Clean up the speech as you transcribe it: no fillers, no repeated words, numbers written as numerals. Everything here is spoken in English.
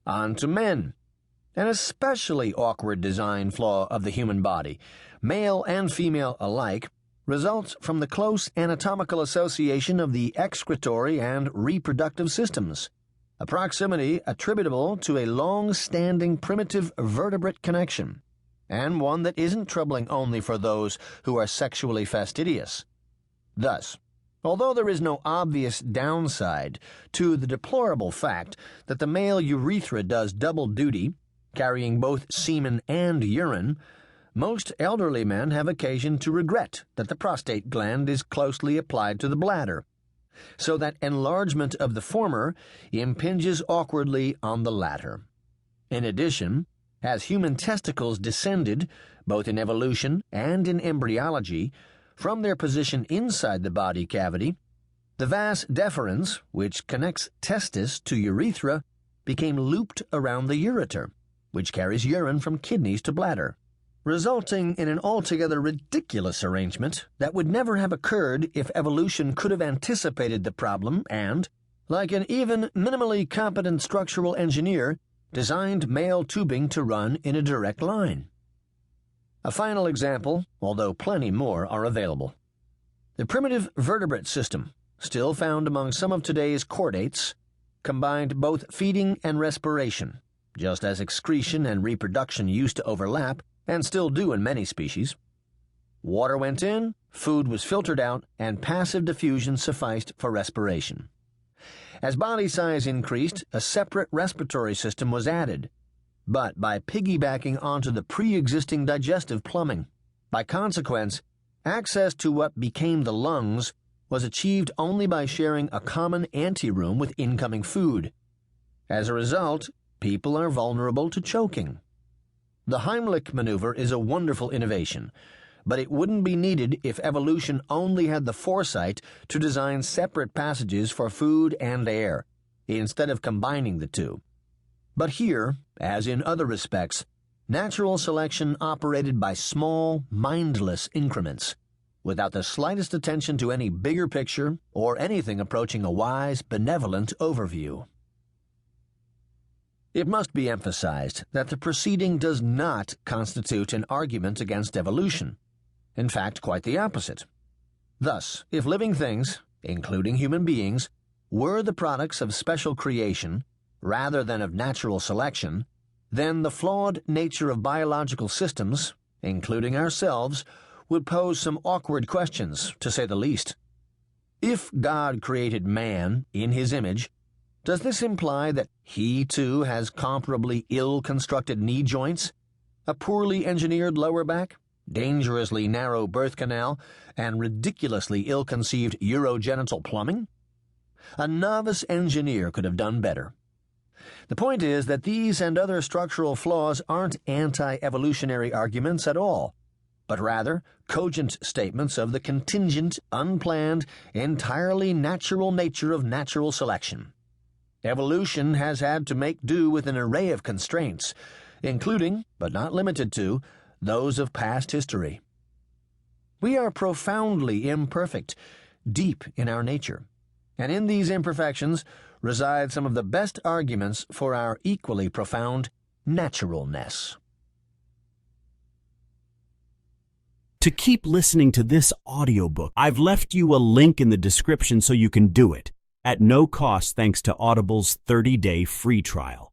onto men. An especially awkward design flaw of the human body, male and female alike, results from the close anatomical association of the excretory and reproductive systems, a proximity attributable to a long-standing primitive vertebrate connection, and one that isn't troubling only for those who are sexually fastidious. Thus, although there is no obvious downside to the deplorable fact that the male urethra does double duty, carrying both semen and urine, most elderly men have occasion to regret that the prostate gland is closely applied to the bladder, so that enlargement of the former impinges awkwardly on the latter. In addition, as human testicles descended, both in evolution and in embryology, from their position inside the body cavity, the vas deferens, which connects testis to urethra, became looped around the ureter, which carries urine from kidneys to bladder, resulting in an altogether ridiculous arrangement that would never have occurred if evolution could have anticipated the problem and, like an even minimally competent structural engineer, designed male tubing to run in a direct line. A final example, although plenty more are available. The primitive vertebrate system, still found among some of today's chordates, combined both feeding and respiration, just as excretion and reproduction used to overlap, and still do in many species. Water went in, food was filtered out, and passive diffusion sufficed for respiration. As body size increased, a separate respiratory system was added, but by piggybacking onto the pre-existing digestive plumbing. By consequence, access to what became the lungs was achieved only by sharing a common anteroom with incoming food. As a result, people are vulnerable to choking. The Heimlich maneuver is a wonderful innovation, but it wouldn't be needed if evolution only had the foresight to design separate passages for food and air, instead of combining the two. But here, as in other respects, natural selection operated by small, mindless increments, without the slightest attention to any bigger picture or anything approaching a wise, benevolent overview. It must be emphasized that the proceeding does not constitute an argument against evolution. In fact, quite the opposite. Thus, if living things, including human beings, were the products of special creation rather than of natural selection, then the flawed nature of biological systems, including ourselves, would pose some awkward questions, to say the least. If God created man in his image, does this imply that he, too, has comparably ill-constructed knee joints, a poorly engineered lower back, dangerously narrow birth canal, and ridiculously ill-conceived urogenital plumbing? A novice engineer could have done better. The point is that these and other structural flaws aren't anti-evolutionary arguments at all, but rather cogent statements of the contingent, unplanned, entirely natural nature of natural selection. Evolution has had to make do with an array of constraints, including, but not limited to, those of past history. We are profoundly imperfect, deep in our nature, and in these imperfections reside some of the best arguments for our equally profound naturalness. To keep listening to this audiobook, I've left you a link in the description so you can do it, at no cost thanks to Audible's 30-day free trial.